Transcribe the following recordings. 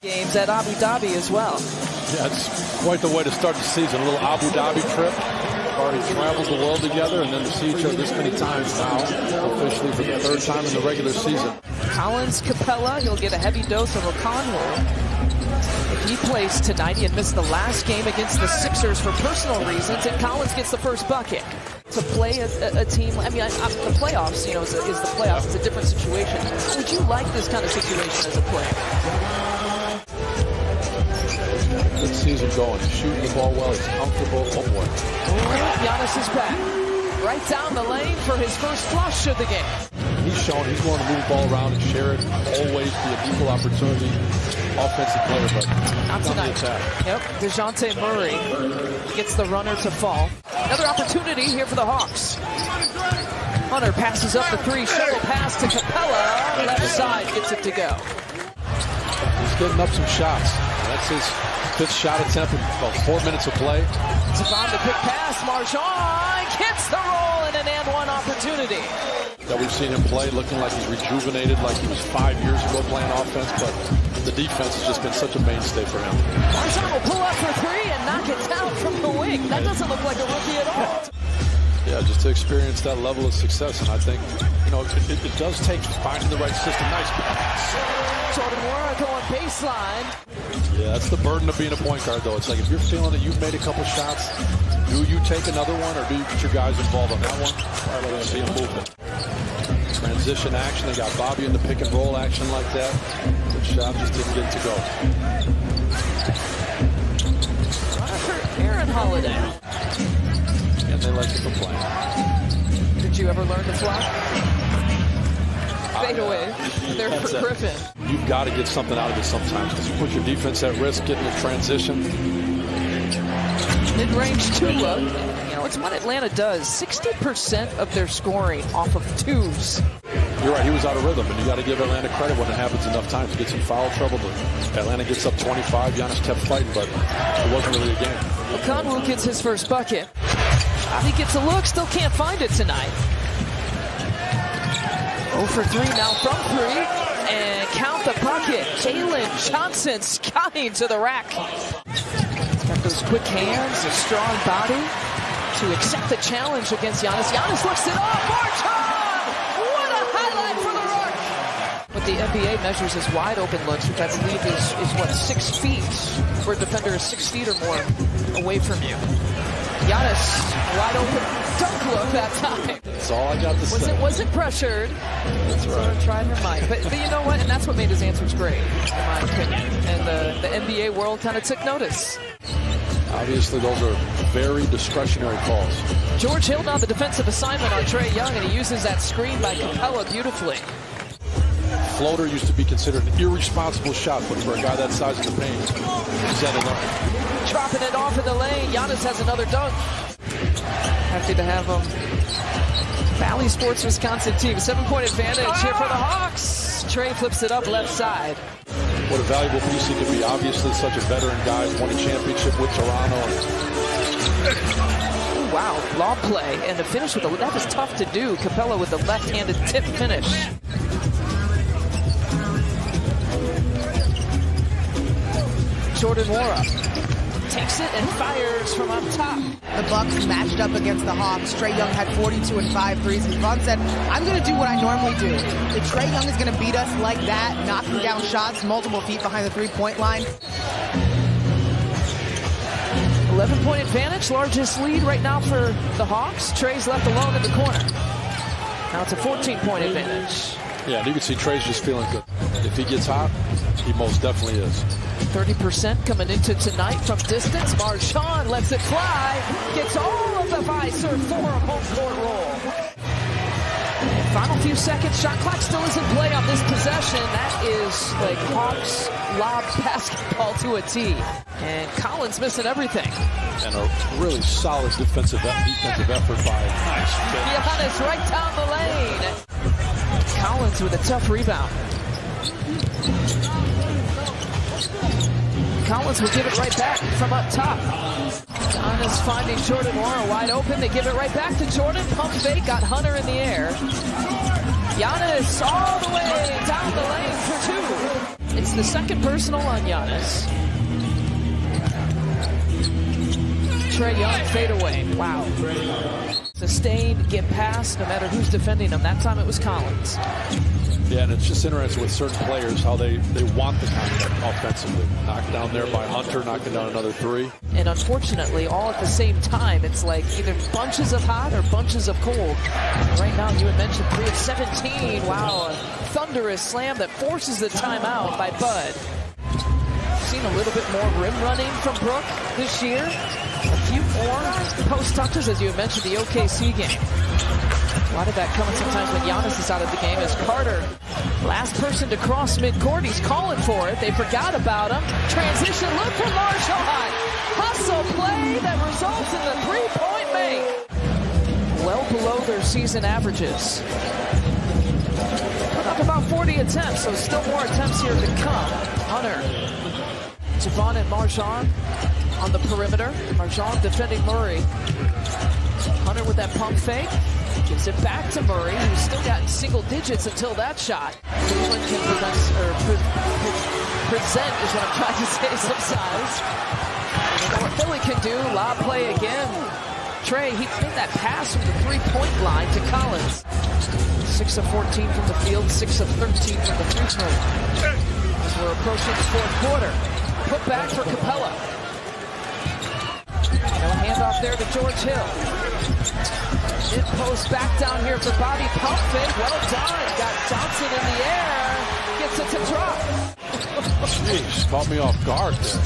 Games at Abu Dhabi as well. Yeah, it's quite the way to start the season. A little Abu Dhabi trip. Already traveled the world together, and then to see each other this many times now, officially for the third time in the regular season. Collins Capella, he'll get a heavy dose of O'Connell. If he plays tonight, he had missed the last game against the Sixers for personal reasons, and Collins gets the first bucket. To play a team, I mean, the playoffs, you know, is the playoffs. It's a different situation. Would you like this kind of situation as a player? Good season going. He's shooting the ball well. He's comfortable. Oh, boy. Giannis is back. Right down the lane for his first flush of the game. He's shown he's willing to move the ball around and share it. Always be an equal opportunity offensive player, but not tonight. Yep, DeJounte Murray gets the runner to fall. Another opportunity here for the Hawks. Hunter passes up the three. Shovel pass to Capella. Left side gets it to go. He's getting up some shots. That's his fifth shot attempt in about 4 minutes of play. Savon, the quick pass. Marchand gets the roll and an and one opportunity. That we've seen him play looking like he's rejuvenated, like he was 5 years ago playing offense, but the defense has just been such a mainstay for him. Marchand will pull up for three and knock it down from the wing. That doesn't look like a rookie at all. Yeah, just to experience that level of success, and I think, you know, it does take finding the right system. Nice pass. Jordan Nwora going baseline. Yeah, that's the burden of being a point guard, though. It's like if you're feeling that you've made a couple shots, do you take another one, or do you get your guys involved on that one? Or are they being movement? Transition action. They got Bobby in the pick and roll action like that. Good shot, just didn't get it to go. For Aaron Holiday. And they like to complain. Did you ever learn to fly? Fade away. There for Griffin. You've got to get something out of it sometimes because you put your defense at risk getting the transition. Mid-range two-look. You know, it's what Atlanta does. 60% of their scoring off of twos. You're right, he was out of rhythm, and you got to give Atlanta credit when it happens enough times to get some foul trouble. But Atlanta gets up 25. Giannis kept fighting, but it wasn't really a game. O'Connell gets his first bucket. He gets a look, still can't find it tonight. 0 for 3 now from 3, and count the bucket. Jalen Johnson skying to the rack. Got those quick hands, a strong body to accept the challenge against Giannis. Giannis looks it off. Marchand! What a highlight for the Rook! What the NBA measures as wide open looks, which I believe is what, 6 feet, where a defender is 6 feet or more away from you. Giannis, wide open dunk look that time. That's all I got to say. Wasn't pressured. That's right. Tried her mic. But you know what? And that's what made his answers great, in my opinion. And the NBA world kind of took notice. Obviously, those are very discretionary calls. George Hill now the defensive assignment on Trae Young, and he uses that screen by Capella beautifully. Floater used to be considered an irresponsible shot, but for a guy that size in the paint, he's had enough. Dropping it off in the lane. Giannis has another dunk. Happy to have him. Valley Sports Wisconsin team. 7-point advantage here for the Hawks. Trae flips it up left side. What a valuable piece he could be. Obviously, such a veteran guy. Won a championship with Toronto. Ooh, wow, lob play. And the finish with that was tough to do. Capella with the left-handed tip finish. Jordan Nwora takes it and fires from up top. The Bucks matched up against the Hawks. Trae Young had 42 and 5 threes. And Vaughn said, I'm going to do what I normally do. If Trae Young is going to beat us like that, knocking down shots multiple feet behind the three-point line. 11-point advantage, largest lead right now for the Hawks. Trae's left alone in the corner. Now it's a 14-point advantage. Yeah, and you can see Trae's just feeling good. If he gets hot, he most definitely is. 30% coming into tonight from distance. Marchand lets it fly. Gets all of the visor for a home court roll. Final few seconds. Shot clock still is in play on this possession. That is like Hawks lob basketball to a tee. And Collins missing everything. And a really solid defensive effort by Giannis right down the lane. Collins with a tough rebound. Collins will give it right back from up top. Giannis finding Jordan Nwora wide open. They give it right back to Jordan. Pump fake, got Hunter in the air. Giannis all the way down the lane for 2. It's the second personal on Giannis. Trae Young fadeaway. Wow. Sustained, get past, no matter who's defending him. That time it was Collins. Yeah, and it's just interesting with certain players how they want the contact offensively. Knocked down there by Hunter, knocking down another three. And unfortunately, all at the same time, it's like either bunches of hot or bunches of cold. Right now, you had mentioned 3 of 17. Wow, a thunderous slam that forces the timeout by Bud. Seen a little bit more rim running from Brook this year. A few more post touches, as you had mentioned, the OKC game. A lot of that coming sometimes when Giannis is out of the game as Carter, last person to cross midcourt. He's calling for it. They forgot about him. Transition look for Marshall. Hustle play that results in the three-point make. Well below their season averages. Put up about 40 attempts, so still more attempts here to come. Hunter, Javon and Marjan on the perimeter. Marjan defending Murray. Hunter with that pump fake. Gives it back to Murray, who's still got single digits until that shot. Cleveland can present is what I'm trying to say, some size. And you know what Philly can do? Lob play again. Trae, he made that pass from the three-point line to Collins. 6 of 14 from the field, 6 of 13 from the free throw line. As we're approaching the fourth quarter. Put back for Capella. No handoff there to George Hill. Mid post back down here for Bobby. Pump fake. Well done. Got Johnson in the air. Gets it to drop. Jeez, caught me off guard there.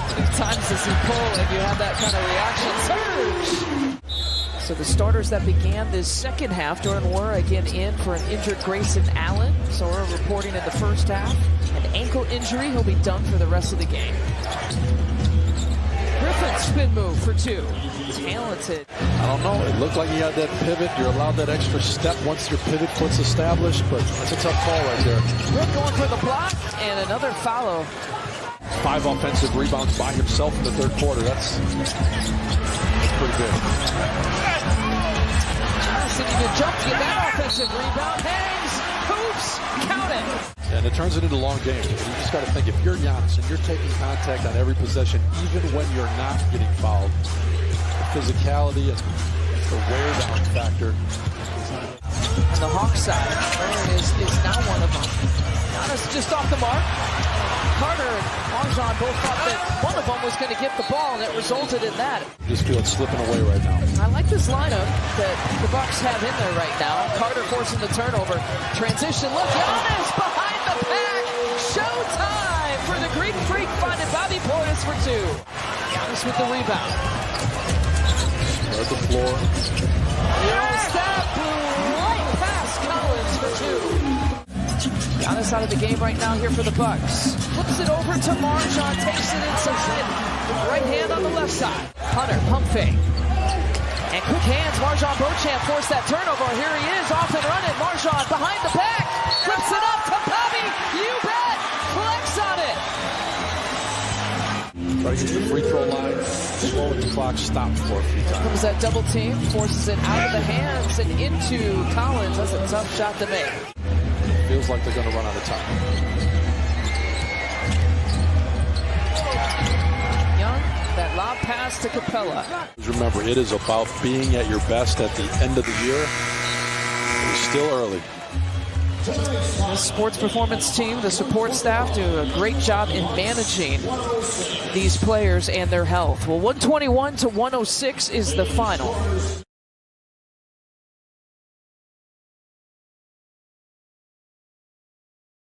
How many times does he pull and you have that kind of reaction? Surge! So the starters that began this second half, Jordan Nwora again in for an injured Grayson Allen. So we're reporting in the first half. An ankle injury. He'll be done for the rest of the game. Griffin spin move for 2. Talented. I don't know. It looked like he had that pivot. You're allowed that extra step once your pivot foot's established, but that's a tough call right there. Brook going for the block and another follow. 5 offensive rebounds by himself in the third quarter. That's pretty good. Johnson even jumped to get that offensive rebound. Hangs, hoops, count it. And it turns it into long games. You just got to think, if you're Giannis and you're taking contact on every possession, even when you're not getting fouled, the physicality and the wear down factor. On the Hawks side, Aaron is now one of them. Giannis just off the mark. Carter and Marjan both thought that one of them was going to get the ball, and it resulted in that. Just feel it slipping away right now. I like this lineup that the Bucks have in there right now. Carter forcing the turnover. Transition look. Giannis behind the pack. Showtime for the Greek Freak, finding Bobby Portis for 2. Giannis with the rebound. Spread the floor. Euro step. Right past Collins for 2. Giannis out of the game right now here for the Bucks. Flips it over to Marjan, takes it inside. Right hand on the left side. Hunter, pump fake. And quick hands, Marjan Beauchamp forced that turnover. Here he is, off and running. Marjan behind the back. Flips it up to Bobby. You bet. Flex on it. Try to get to the free throw line. Slowing the clock, stop for a few times. Comes that double team, forces it out of the hands and into Collins. That's a tough shot to make. Feels like they're going to run out of time. Young, that lob pass to Capella. Remember, it is about being at your best at the end of the year. It's still early. The sports performance team, the support staff, do a great job in managing these players and their health. Well, 121-106 is the final.